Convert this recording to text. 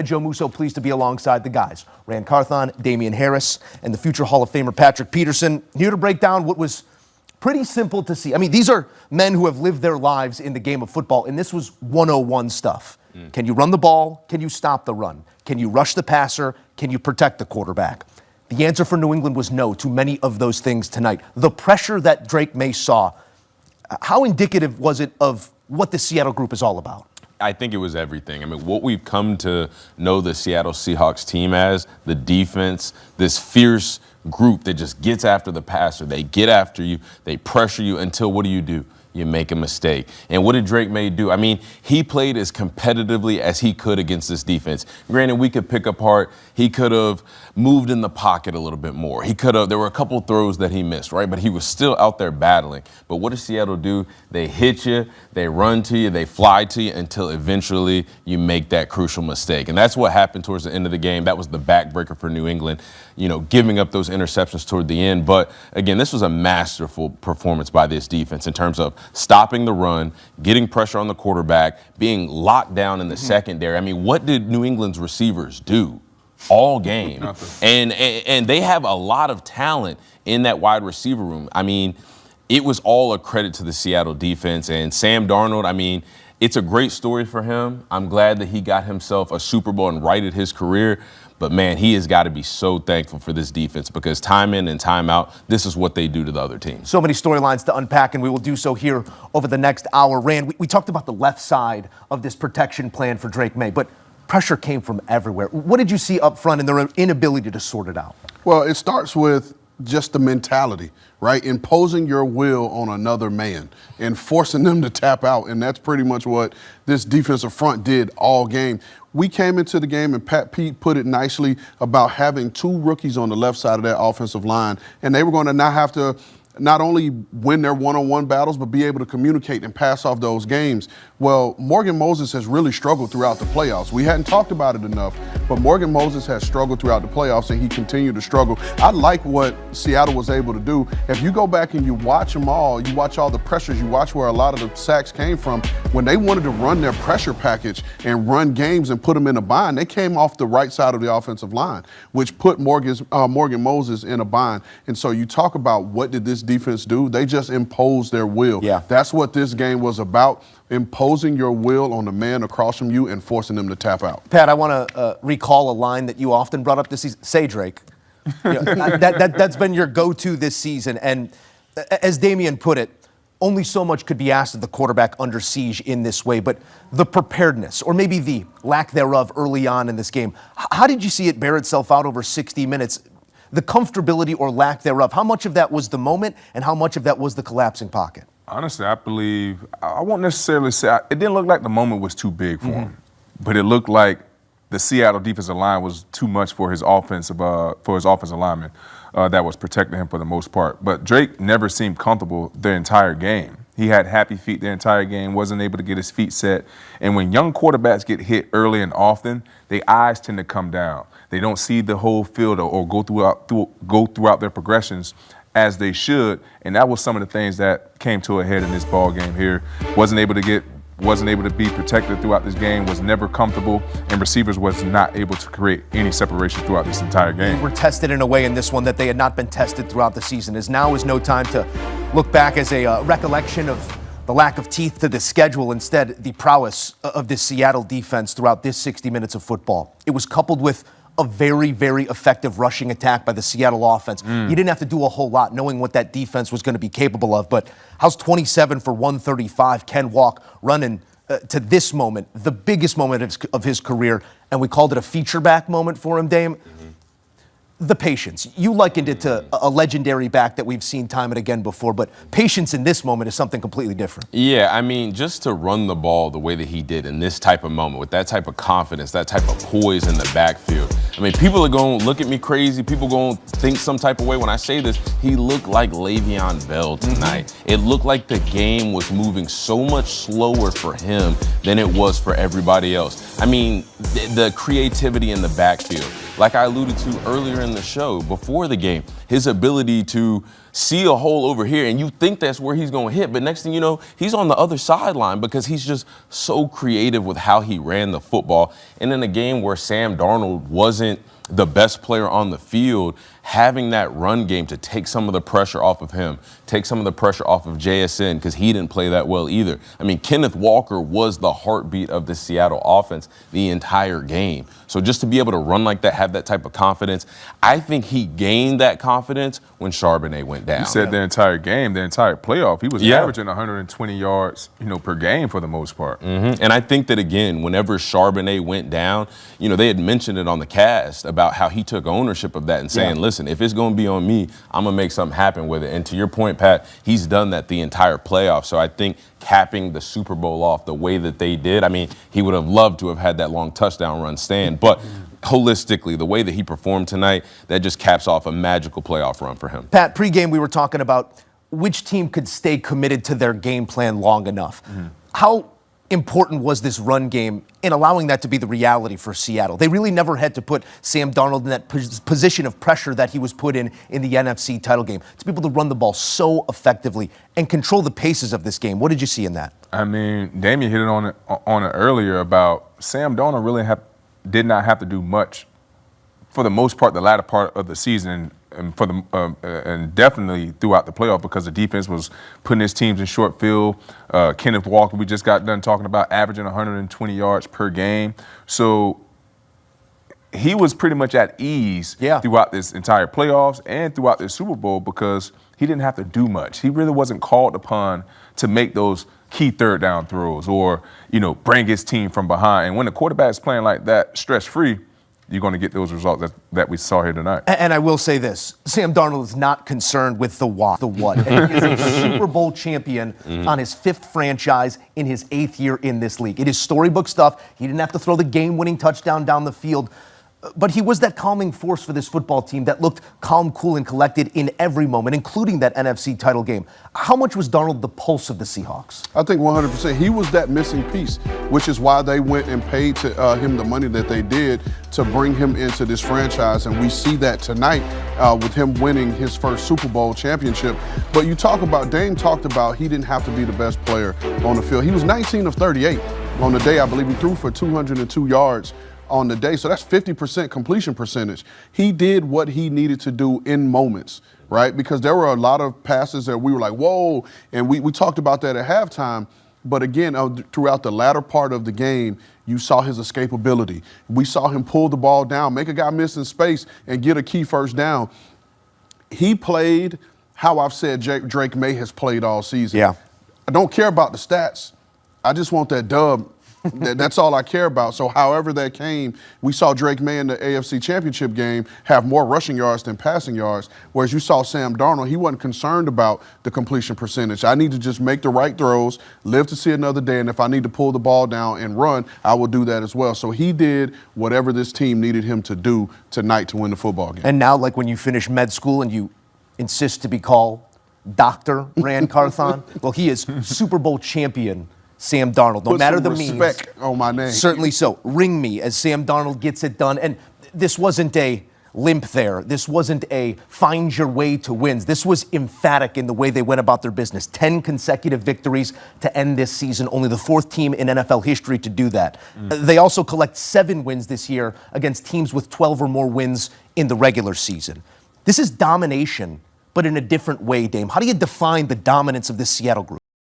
Joe Musso pleased to be alongside the guys, Rand Carthon, Damian Harris, and the future Hall of Famer Patrick Peterson, here to break down what was pretty simple to see. I mean, these are men who have lived their lives in the game of football, and this was 101 stuff. Can you run the ball? Can you stop the run? Can you rush the passer? Can you protect the quarterback? The answer for New England was no to many of those things tonight. The pressure that Drake May saw, how indicative was it of what the Seattle group is all about? I think it was everything. I mean, what we've come to know the Seattle Seahawks team as, the defense, this fierce group that just gets after the passer. They get after you, they pressure you until what do? You make a mistake. And what did Drake May do? I mean, he played as competitively as he could against this defense. Granted, we could pick apart. He could have moved in the pocket a little bit more. There were a couple throws that he missed, right? But he was still out there battling. But what does Seattle do? They hit you, they run to you, they fly to you until eventually you make that crucial mistake. And that's what happened towards the end of the game. That was the backbreaker for New England, giving up those interceptions toward the end. But again, this was a masterful performance by this defense in terms of stopping the run, getting pressure on the quarterback, being locked down in the secondary. I mean, what did New England's receivers do all game? And they have a lot of talent in that wide receiver room. I mean, it was all a credit to the Seattle defense. And Sam Darnold, I mean, it's a great story for him. I'm glad that he got himself a Super Bowl and righted his career. But, man, he has got to be so thankful for this defense because time in and time out, this is what they do to the other team. So many storylines to unpack, and we will do so here over the next hour. Rand, we talked about the left side of this protection plan for Drake May, but pressure came from everywhere. What did you see up front in their inability to sort it out? Well, it starts with just the mentality, right? Imposing your will on another man and forcing them to tap out. And that's pretty much what this defensive front did all game. We came into the game, and Pat Pete put it nicely about having two rookies on the left side of that offensive line. And they were going to now have to not only win their one-on-one battles, but be able to communicate and pass off those games. Well, Morgan Moses has really struggled throughout the playoffs. We hadn't talked about it enough, but Morgan Moses has struggled throughout the playoffs, and he continued to struggle. I like what Seattle was able to do. If you go back and you watch them all, you watch all the pressures, you watch where a lot of the sacks came from, when they wanted to run their pressure package and run games and put them in a bind, they came off the right side of the offensive line, which put Morgan Moses in a bind. And so you talk about what did this defense do? They just imposed their will. Yeah. That's what this game was about, imposing your will on the man across from you and forcing them to tap out. Pat, I want to recall a line that you often brought up this season. Say, Drake. That's been your go-to this season. And as Damian put it, only so much could be asked of the quarterback under siege in this way. But the preparedness, or maybe the lack thereof early on in this game, how did you see it bear itself out over 60 minutes? The comfortability or lack thereof, how much of that was the moment and how much of that was the collapsing pocket? Honestly, I believe, I won't necessarily say, it didn't look like the moment was too big for him, but it looked like the Seattle defensive line was too much for his offensive lineman that was protecting him for the most part. But Drake never seemed comfortable the entire game. He had happy feet the entire game, wasn't able to get his feet set. And when young quarterbacks get hit early and often, their eyes tend to come down. They don't see the whole field or go throughout their progressions as they should. And that was some of the things that came to a head in this ball game here. Wasn't able to be protected throughout this game, was never comfortable, and receivers was not able to create any separation throughout this entire game. We're tested in a way in this one that they had not been tested throughout the season. As now is no time to look back as a recollection of the lack of teeth to the schedule. Instead, the prowess of this Seattle defense throughout this 60 minutes of football. It was coupled with a very, very effective rushing attack by the Seattle offense. You didn't have to do a whole lot knowing what that defense was going to be capable of, but how's 27 for 135 Ken Walk running to this moment, the biggest moment of his career, and we called it a feature back moment for him, Dame? The patience. You likened it to a legendary back that we've seen time and again before, but patience in this moment is something completely different. Yeah, I mean, just to run the ball the way that he did in this type of moment, with that type of confidence, that type of poise in the backfield. I mean, people are going to look at me crazy. People are going to think some type of way when I say this. He looked like Le'Veon Bell tonight. It looked like the game was moving so much slower for him than it was for everybody else. I mean, the creativity in the backfield. Like I alluded to earlier in the show, before the game, his ability to see a hole over here and you think that's where he's going to hit, but next thing you know, he's on the other sideline because he's just so creative with how he ran the football. And in a game where Sam Darnold wasn't the best player on the field, having that run game to take some of the pressure off of him, take some of the pressure off of JSN because he didn't play that well either. I mean, Kenneth Walker was the heartbeat of the Seattle offense the entire game. So just to be able to run like that, have that type of confidence, I think he gained that confidence when Charbonnet went down. You said the entire game, the entire playoff, he was averaging 120 yards, per game for the most part. Mm-hmm. And I think that, again, whenever Charbonnet went down, they had mentioned it on the cast about how he took ownership of that and saying, listen, if it's going to be on me, I'm going to make something happen with it. And to your point, Pat, he's done that the entire playoff. So I think capping the Super Bowl off the way that they did, I mean, he would have loved to have had that long touchdown run stand. But holistically, the way that he performed tonight, that just caps off a magical playoff run for him. Pat, pregame we were talking about which team could stay committed to their game plan long enough. How important was this run game in allowing that to be the reality for Seattle? They really never had to put Sam Darnold in that position of pressure that he was put in the NFC title game, to be able to run the ball so effectively and control the paces of this game. What did you see in that? I mean, Damien hit it on it earlier about Sam Darnold really did not have to do much for the most part the latter part of the season and and definitely throughout the playoff because the defense was putting his teams in short field. Kenneth Walker, we just got done talking about, averaging 120 yards per game. So he was pretty much at ease throughout this entire playoffs and throughout this Super Bowl because he didn't have to do much. He really wasn't called upon to make those key third down throws or, bring his team from behind. And when the quarterback's playing like that, stress-free, you're going to get those results that we saw here tonight. And I will say this, Sam Darnold is not concerned with the what. And he is a Super Bowl champion on his 5th franchise in his 8th year in this league. It is storybook stuff. He didn't have to throw the game-winning touchdown down the field. But he was that calming force for this football team that looked calm, cool, and collected in every moment, including that NFC title game. How much was Darnold the pulse of the Seahawks? I think 100%. He was that missing piece, which is why they went and paid to him the money that they did to bring him into this franchise. And we see that tonight with him winning his first Super Bowl championship. But you talk about, Dame talked about he didn't have to be the best player on the field. He was 19 of 38 on the day. I believe he threw for 202 yards on the day. So that's 50% completion percentage. He did what he needed to do in moments, right? Because there were a lot of passes that we were like, whoa, and we talked about that at halftime. But again, throughout the latter part of the game, you saw his escapability. We saw him pull the ball down, make a guy miss in space, and get a key first down. He played how I've said Drake May has played all season. Yeah. I don't care about the stats. I just want that dub. That's all I care about. So however that came, we saw Drake May in the AFC Championship game have more rushing yards than passing yards, whereas you saw Sam Darnold, he wasn't concerned about the completion percentage. I need to just make the right throws, live to see another day, and if I need to pull the ball down and run, I will do that as well. So he did whatever this team needed him to do tonight to win the football game. And now, like when you finish med school and you insist to be called Dr. Rand Carthon, well, he is Super Bowl champion Sam Darnold, no matter the means. Respect on my name. Certainly so. Ring me as Sam Darnold gets it done. And this wasn't a limp there. This wasn't a find your way to wins. This was emphatic in the way they went about their business. 10 consecutive victories to end this season. Only the 4th team in NFL history to do that. They also collect 7 wins this year against teams with 12 or more wins in the regular season. This is domination, but in a different way, Dame. How do you define the dominance of this Seattle group?